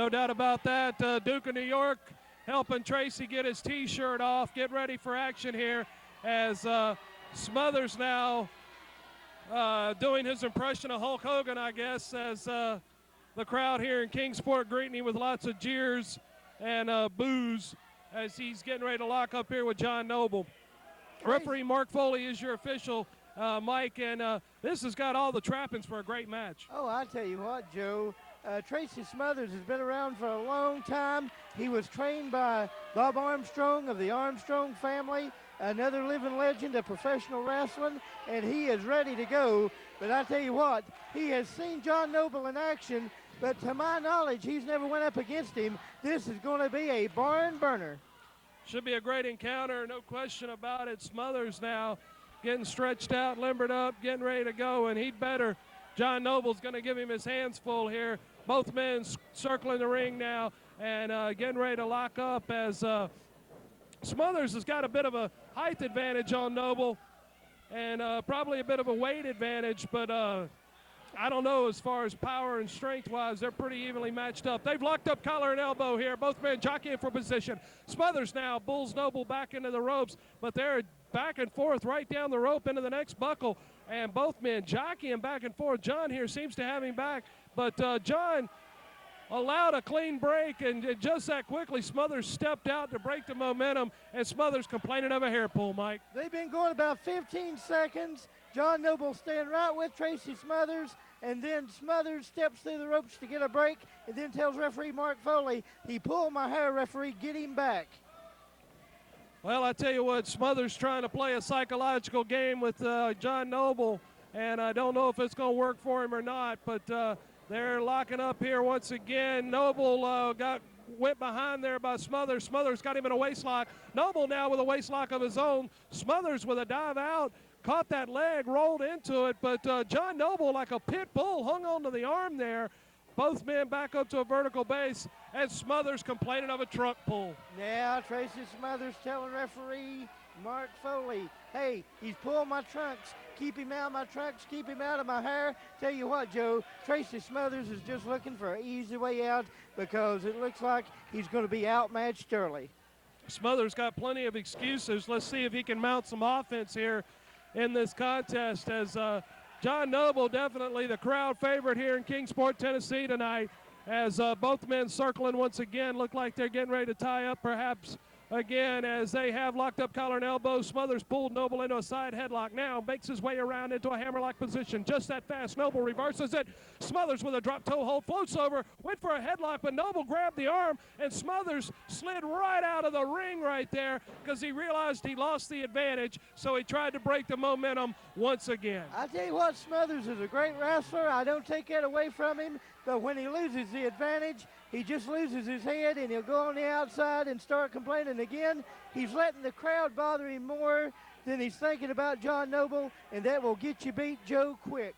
No doubt about that. Duke of New York helping Tracy get his T-shirt off, get ready for action here as Smothers now doing his impression of Hulk Hogan, I guess, as the crowd here in Kingsport greeting him with lots of jeers and boos as he's getting ready to lock up here with John Noble. Referee Mark Foley is your official, Mike, and this has got all the trappings for a great match. Oh, I tell you what, Joe. Tracy Smothers has been around for a long time. He was trained by Bob Armstrong of the Armstrong family, another living legend of professional wrestling, and he is ready to go. But I tell you what, he has seen John Noble in action, but to my knowledge, he's never went up against him. This is going to be a barn burner. Should be a great encounter, no question about it. Smothers now getting stretched out, limbered up, getting ready to go, and he'd better. John Noble's going to give him his hands full here. Both men circling the ring now and getting ready to lock up as Smothers has got a bit of a height advantage on Noble and probably a bit of a weight advantage, but I don't know as far as power and strength-wise. They're pretty evenly matched up. They've locked up collar and elbow here. Both men jockeying for position. Smothers now bulls Noble back into the ropes, but they're back and forth right down the rope into the next buckle, and both men jockeying back and forth. John here seems to have him back, but John allowed a clean break, and just that quickly Smothers stepped out to break the momentum, and Smothers complaining of a hair pull, Mike. They've been going about 15 seconds. John Noble staying right with Tracy Smothers, and then Smothers steps through the ropes to get a break and then tells referee Mark Foley, he pulled my hair, referee, get him back. Well, I tell you what, Smothers trying to play a psychological game with John Noble, and I don't know if it's going to work for him or not, but they're locking up here once again. Noble went behind there by Smothers. Smothers got him in a waistlock. Noble now with a waistlock of his own. Smothers with a dive out, caught that leg, rolled into it, but John Noble, like a pit bull, hung onto the arm there. Both men back up to a vertical base, and Smothers complaining of a truck pull. Now Tracy Smothers telling referee Mark Foley, hey, he's pulling my trunks. Keep him out of my trunks, keep him out of my hair. Tell you what, Joe, Tracy Smothers is just looking for an easy way out because it looks like he's going to be outmatched early. Smothers got plenty of excuses. Let's see if he can mount some offense here in this contest as John Noble, definitely the crowd favorite here in Kingsport, Tennessee tonight, as both men circling once again. Look like they're getting ready to tie up perhaps again as they have locked up collar and elbow. Smothers pulled Noble into a side headlock. Now makes his way around into a hammerlock position. Just that fast, Noble reverses it. Smothers with a drop toe hold, floats over, went for a headlock, but Noble grabbed the arm, and Smothers slid right out of the ring right there because he realized he lost the advantage, so he tried to break the momentum once again. I tell you what, Smothers is a great wrestler. I don't take that away from him, but when he loses the advantage, he just loses his head, and he'll go on the outside and start complaining again. He's letting the crowd bother him more than he's thinking about John Noble, and that will get you beat, Joe, quick.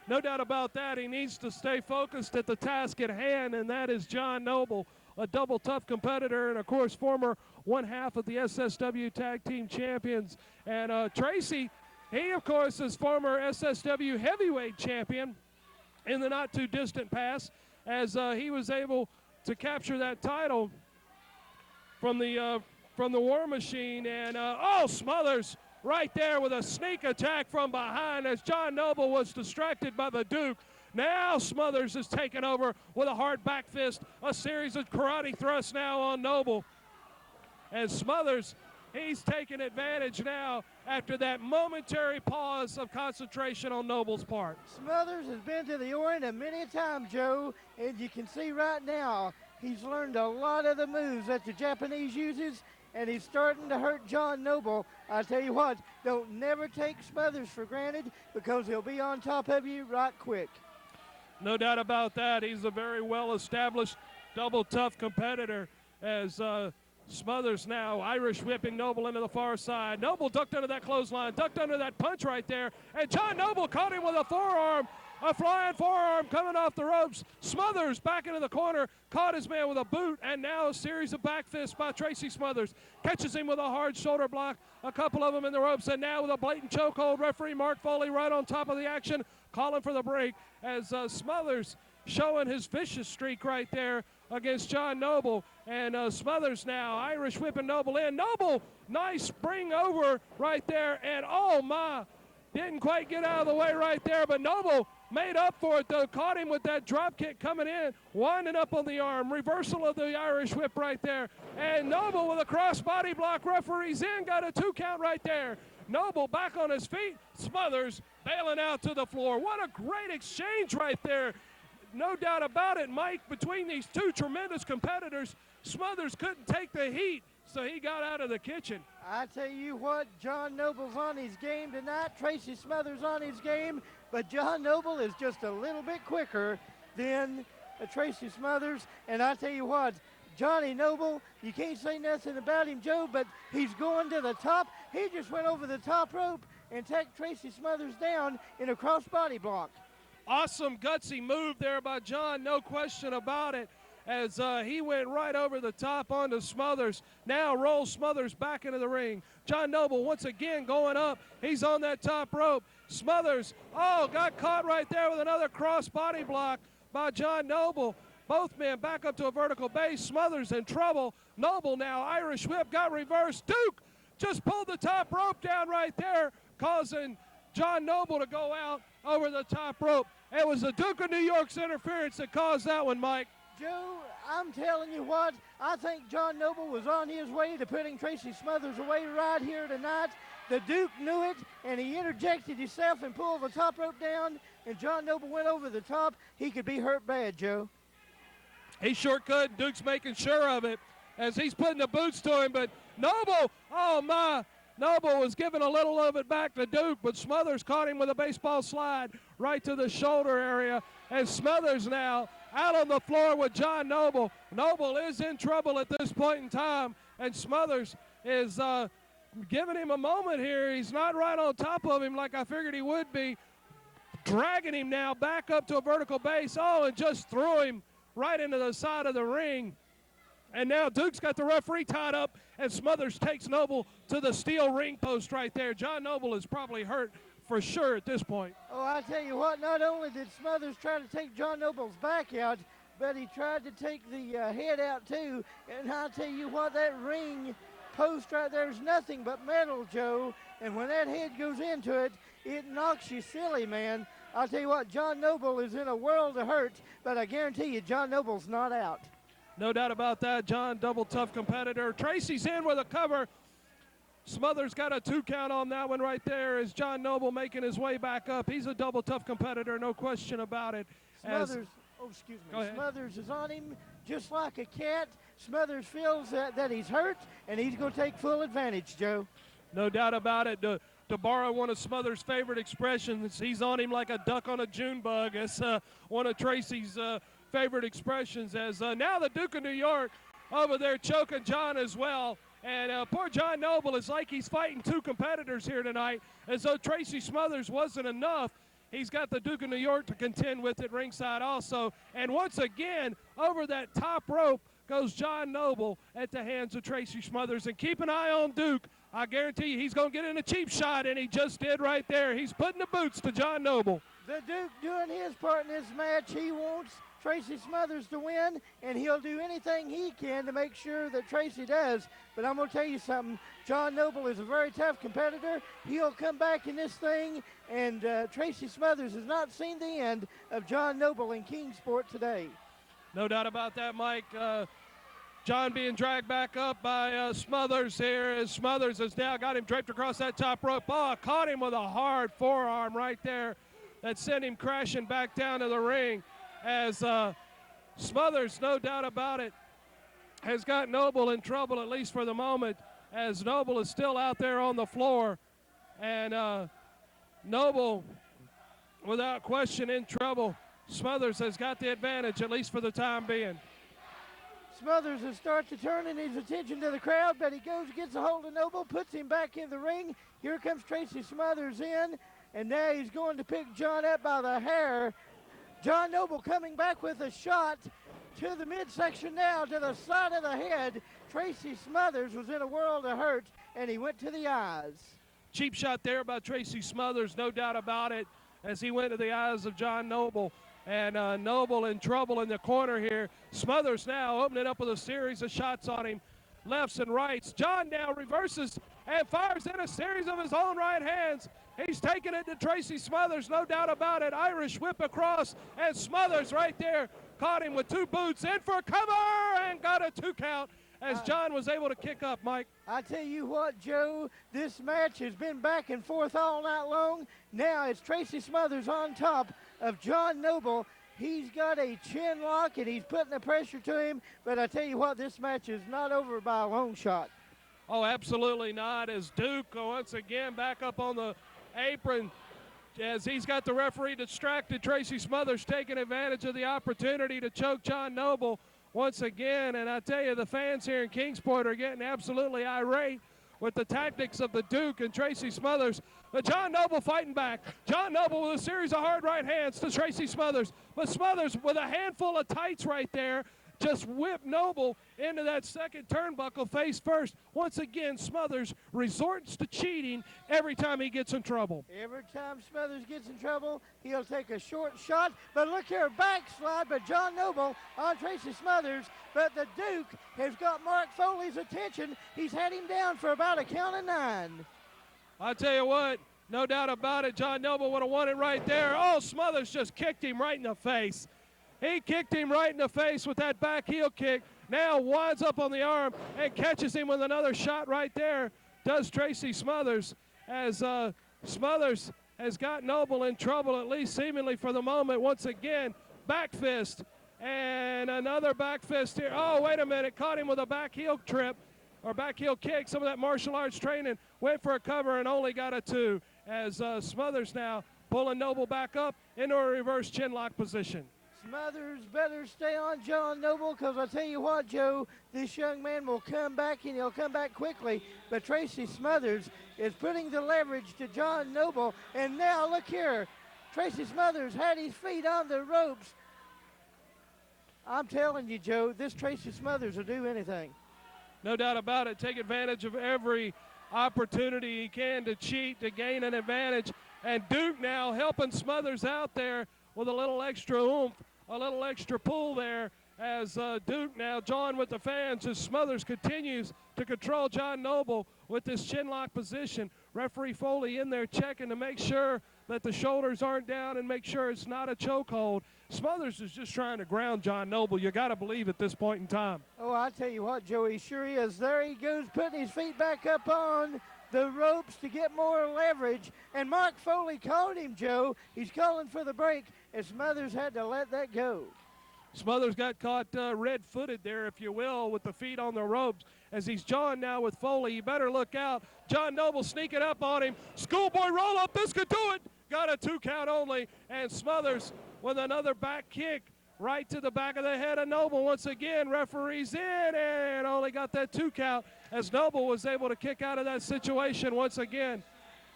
No doubt about that. He needs to stay focused at the task at hand, and that is John Noble, a double tough competitor and, of course, former one half of the SSW Tag Team Champions. And Tracy, he, of course, is former SSW Heavyweight Champion in the not-too-distant past, as he was able to capture that title from the War Machine. And Smothers right there with a sneak attack from behind as John Noble was distracted by the Duke. Now Smothers is taking over with a hard back fist, a series of karate thrusts now on Noble. And Smothers, he's taking advantage now after that momentary pause of concentration on Noble's part. Smothers has been to the arena many a time, Joe, and you can see right now he's learned a lot of the moves that the Japanese uses, and he's starting to hurt John Noble. I tell you what, don't never take Smothers for granted because he'll be on top of you right quick. No doubt about that. He's a very well-established double tough competitor as Smothers now Irish whipping Noble into the far side. Noble ducked under that clothesline, ducked under that punch right there, and John Noble caught him with a forearm, a flying forearm coming off the ropes. Smothers back into the corner, caught his man with a boot, and now a series of back fists by Tracy Smothers. Catches him with a hard shoulder block, a couple of them in the ropes, and now with a blatant chokehold. Referee Mark Foley right on top of the action, calling for the break as Smothers showing his vicious streak right there against John Noble. And Smothers now, Irish whipping Noble in. Noble, nice spring over right there. And oh my, didn't quite get out of the way right there, but Noble made up for it though, caught him with that drop kick coming in, winding up on the arm, reversal of the Irish whip right there. And Noble with a cross body block, referees in, got a 2 count right there. Noble back on his feet, Smothers bailing out to the floor. What a great exchange right there. No doubt about it, Mike, between these two tremendous competitors, Smothers couldn't take the heat, so he got out of the kitchen. I tell you what, John Noble's on his game tonight. Tracy Smothers on his game, but John Noble is just a little bit quicker than Tracy Smothers. And I tell you what, Johnny Noble, you can't say nothing about him, Joe, but he's going to the top. He just went over the top rope and took Tracy Smothers down in a cross-body block. Awesome gutsy move there by John, no question about it, as he went right over the top onto Smothers. Now rolls Smothers back into the ring. John Noble once again going up. He's on that top rope. Smothers, got caught right there with another cross body block by John Noble. Both men back up to a vertical base. Smothers in trouble. Noble now, Irish whip, got reversed. Duke just pulled the top rope down right there, causing John Noble to go out over the top rope. It was the Duke of New York's interference that caused that one, Mike. Joe, I'm telling you what, I think John Noble was on his way to putting Tracy Smothers away right here tonight. The Duke knew it, and he interjected himself and pulled the top rope down, and John Noble went over the top. He could be hurt bad, Joe. He sure could. Duke's making sure of it as he's putting the boots to him, but Noble, oh my, Noble was giving a little of it back to Duke, but Smothers caught him with a baseball slide right to the shoulder area. And Smothers now out on the floor with John Noble. Noble is in trouble at this point in time, and Smothers is giving him a moment here. He's not right on top of him like I figured he would be. Dragging him now back up to a vertical base. And just threw him right into the side of the ring. And now Duke's got the referee tied up, and Smothers takes Noble to the steel ring post right there. John Noble is probably hurt for sure at this point. I tell you what, not only did Smothers try to take John Noble's back out, but he tried to take the head out too. And I tell you what, that ring post right there is nothing but metal, Joe. And when that head goes into it, it knocks you silly, man. I'll tell you what, John Noble is in a world of hurt, but I guarantee you John Noble's not out. No doubt about that. John, double tough competitor. Tracy's in with a cover. Smothers got a 2 count on that one right there as John Noble making his way back up. He's a double tough competitor, no question about it. Smothers is on him just like a cat. Smothers feels that he's hurt, and he's going to take full advantage, Joe. No doubt about it. To borrow one of Smothers' favorite expressions, he's on him like a duck on a June bug. That's one of Tracy's favorite expressions, as now the Duke of New York over there choking John as well. And poor John Noble is like he's fighting 2 competitors here tonight. As though Tracy Smothers wasn't enough, he's got the Duke of New York to contend with at ringside also. And once again, over that top rope goes John Noble at the hands of Tracy Smothers. And keep an eye on Duke. I guarantee you he's going to get in a cheap shot, and he just did right there. He's putting the boots to John Noble. The Duke doing his part in this match. He wants Tracy Smothers to win, and he'll do anything he can to make sure that Tracy does. But I'm going to tell you something. John Noble is a very tough competitor. He'll come back in this thing, and Tracy Smothers has not seen the end of John Noble in Kingsport today. No doubt about that, Mike. John being dragged back up by Smothers here, as Smothers has now got him draped across that top rope. Caught him with a hard forearm right there that sent him crashing back down to the ring, as Smothers, no doubt about it, has got Noble in trouble, at least for the moment, as Noble is still out there on the floor. And Noble, without question, in trouble. Smothers has got the advantage, at least for the time being. Smothers has started to turn his attention to the crowd, but he goes, gets a hold of Noble, puts him back in the ring. Here comes Tracy Smothers in, and now he's going to pick John up by the hair. John Noble coming back with a shot to the midsection now, to the side of the head. Tracy Smothers was in a world of hurt, and he went to the eyes. Cheap shot there by Tracy Smothers, no doubt about it, as he went to the eyes of John Noble. And Noble in trouble in the corner here. Smothers now opening up with a series of shots on him, lefts and rights. John now reverses and fires in a series of his own right hands. He's taking it to Tracy Smothers, no doubt about it. Irish whip across, and Smothers right there caught him with 2 boots, in for cover, and got a 2 count as John was able to kick up, Mike. I tell you what, Joe, this match has been back and forth all night long. Now it's Tracy Smothers on top of John Noble. He's got a chin lock, and he's putting the pressure to him. But I tell you what, this match is not over by a long shot. Oh, absolutely not, as Duke once again back up on the apron as he's got the referee distracted. Tracy Smothers taking advantage of the opportunity to choke John Noble once again. And I tell you, the fans here in Kingsport are getting absolutely irate with the tactics of the Duke and Tracy Smothers. But John Noble fighting back. John Noble with a series of hard right hands to Tracy Smothers. But Smothers with a handful of tights right there just whipped Noble into that second turnbuckle face first. Once again, Smothers resorts to cheating every time he gets in trouble. Every time Smothers gets in trouble, he'll take a short shot. But look here, backslide by John Noble on Tracy Smothers. But the Duke has got Mark Foley's attention. He's had him down for about a count of 9. I tell you what, no doubt about it, John Noble would have won it right there. Oh, Smothers just kicked him right in the face. He kicked him right in the face with that back heel kick. Now winds up on the arm and catches him with another shot right there. Does Tracy Smothers, as Smothers has got Noble in trouble, at least seemingly for the moment. Once again, back fist and another back fist here. Oh, wait a minute, caught him with a back heel trip or back heel kick. Some of that martial arts training, went for a cover and only got a 2. As Smothers now pulling Noble back up into a reverse chin lock position. Smothers better stay on John Noble, because I tell you what, Joe, this young man will come back, and he'll come back quickly. But Tracy Smothers is putting the leverage to John Noble. And now look here, Tracy Smothers had his feet on the ropes. I'm telling you, Joe, this Tracy Smothers will do anything. No doubt about it. Take advantage of every opportunity he can to cheat, to gain an advantage. And Duke now helping Smothers out there with a little extra oomph, a little extra pull there, as Duke now, John with the fans, as Smothers continues to control John Noble with this chin lock position. Referee Foley in there checking to make sure that the shoulders aren't down and make sure it's not a chokehold. Smothers is just trying to ground John Noble, you got to believe, at this point in time. Oh, I tell you what, Joey, sure he is. There he goes, putting his feet back up on the ropes to get more leverage. And Mark Foley called him, Joe. He's calling for the break, and Smothers had to let that go. Smothers got caught red-footed there, if you will, with the feet on the ropes. As he's John now with Foley, you better look out. John Noble sneaking up on him. Schoolboy roll-up, this could do it. Got a 2 count only, and Smothers with another back kick right to the back of the head of Noble. Once again, referees in, and only got that 2 count as Noble was able to kick out of that situation once again.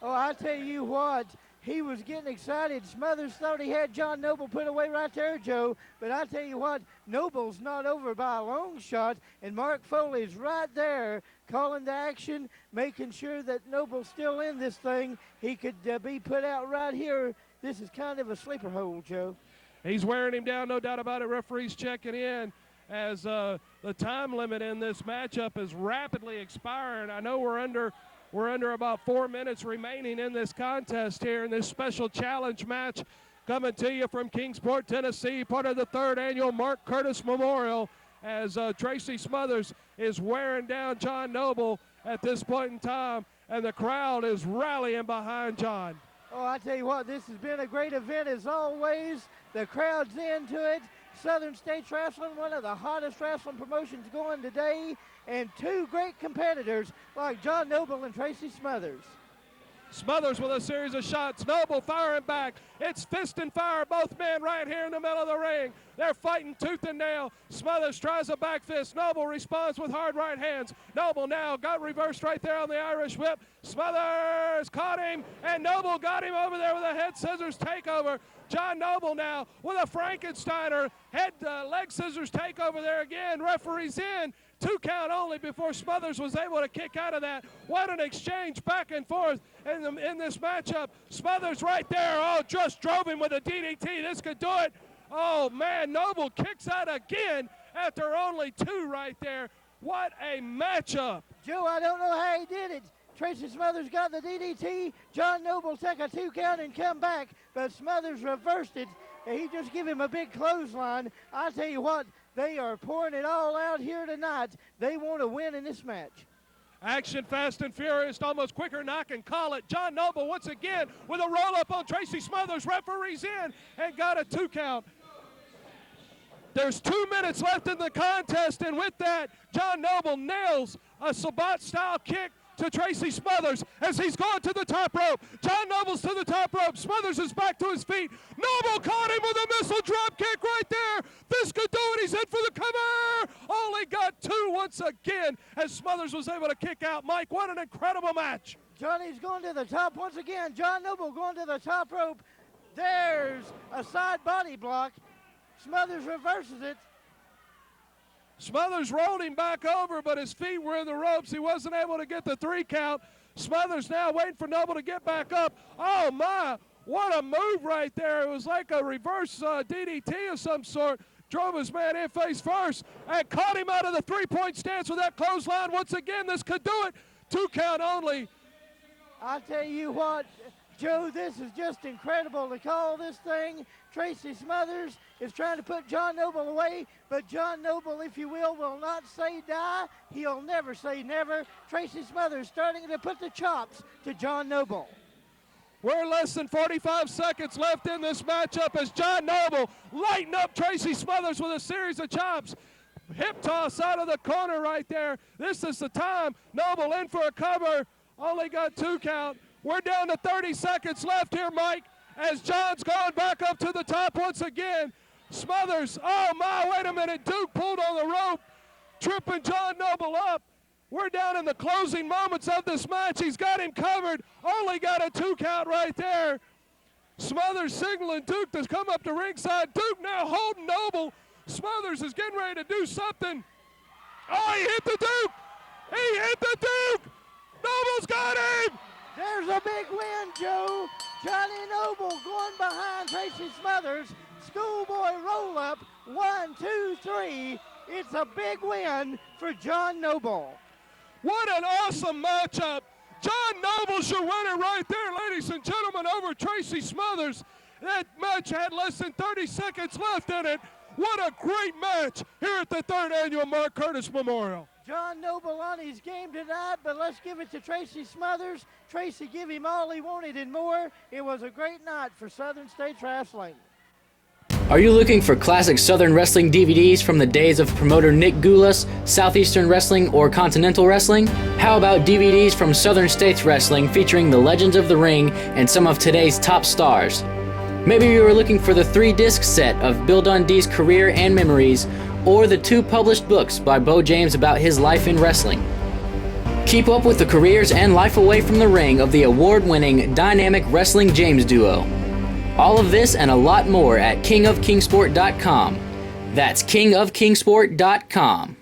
Oh, I tell you what, he was getting excited. Smothers thought he had John Noble put away right there, Joe. But I tell you what, Noble's not over by a long shot, and Mark Foley's right there calling the action, making sure that Noble's still in this thing. He could be put out right here. This is kind of a sleeper hold, Joe. He's wearing him down, no doubt about it. Referees checking in as the time limit in this matchup is rapidly expiring. I know we're under about 4 minutes remaining in this contest here in this special challenge match coming to you from Kingsport, Tennessee, part of the 3rd annual Mark Curtis Memorial, as Tracy Smothers is wearing down John Noble at this point in time, and the crowd is rallying behind John. Oh, I tell you what, this has been a great event as always. The crowd's into it. Southern States Wrestling, one of the hottest wrestling promotions going today, and 2 great competitors like John Noble and Tracy Smothers. Smothers with a series of shots. Noble firing back. It's fist and fire. Both men right here in the middle of the ring. They're fighting tooth and nail. Smothers tries a back fist. Noble responds with hard right hands. Noble now got reversed right there on the Irish whip. Smothers caught him, and Noble got him over there with a head scissors takeover. John Noble now with a Frankensteiner leg scissors takeover there again. Referees in. 2 count only before Smothers was able to kick out of that. What an exchange back and forth in this matchup. Smothers right there, oh, just drove him with a DDT. This could do it. Oh, man, Noble kicks out again after only 2 right there. What a matchup. Joe, I don't know how he did it. Tracy Smothers got the DDT. John Noble took a 2 count and come back, but Smothers reversed it. And he just gave him a big clothesline. I tell you what, they are pouring it all out here tonight. They want to win in this match. Action fast and furious, almost quicker than I can call it. John Noble once again with a roll-up on Tracy Smothers. Referee's in and got a 2 count. There's 2 minutes left in the contest, and with that, John Noble nails a Sabat-style kick to Tracy Smothers as he's going to the top rope. John Noble's to the top rope. Smothers is back to his feet. Noble caught him with a missile drop kick right there. This could do it. He's in for the cover. Only got 2 once again as Smothers was able to kick out. Mike, what an incredible match. Johnny's going to the top once again. John Noble going to the top rope. There's a side body block. Smothers reverses it. Smothers rolled him back over, but his feet were in the ropes. He wasn't able to get the 3 count. Smothers now waiting for Noble to get back up. Oh, my, what a move right there. It was like a reverse DDT of some sort. Drove his man in face first and caught him out of the 3-point stance with that clothesline. Once again, this could do it. 2 count only. I tell you what, Joe, this is just incredible to call this thing. Tracy Smothers is trying to put John Noble away, but John Noble, if you will not say die. He'll never say never. Tracy Smothers starting to put the chops to John Noble. We're less than 45 seconds left in this matchup as John Noble lighting up Tracy Smothers with a series of chops. Hip toss out of the corner right there. This is the time. Noble in for a cover. Only got 2 count. We're down to 30 seconds left here, Mike, as John's going back up to the top once again. Smothers, oh my, wait a minute. Duke pulled on the rope, tripping John Noble up. We're down in the closing moments of this match. He's got him covered. Only got a 2 count right there. Smothers signaling Duke to come up to ringside. Duke now holding Noble. Smothers is getting ready to do something. Oh, he hit the Duke. He hit the Duke. Noble's got him. There's a big win, Joe. Johnny Noble going behind Tracy Smothers. Schoolboy roll-up. 1, 2, 3. It's a big win for John Noble. What an awesome matchup. John Noble should win it right there, ladies and gentlemen, over Tracy Smothers. That match had less than 30 seconds left in it. What a great match here at the 3rd annual Mark Curtis Memorial. John Noble on his game tonight, but let's give it to Tracy Smothers. Tracy give him all he wanted and more. It was a great night for Southern States Wrestling. Are you looking for classic Southern Wrestling DVDs from the days of promoter Nick Gulas, Southeastern Wrestling, or Continental Wrestling? How about DVDs from Southern States Wrestling featuring the legends of the ring and some of today's top stars? Maybe you are looking for the 3-disc set of Bill Dundee's career and memories, or the 2 published books by Bo James about his life in wrestling. Keep up with the careers and life away from the ring of the award-winning Dynamic Wrestling James duo. All of this and a lot more at kingofkingsport.com. That's kingofkingsport.com.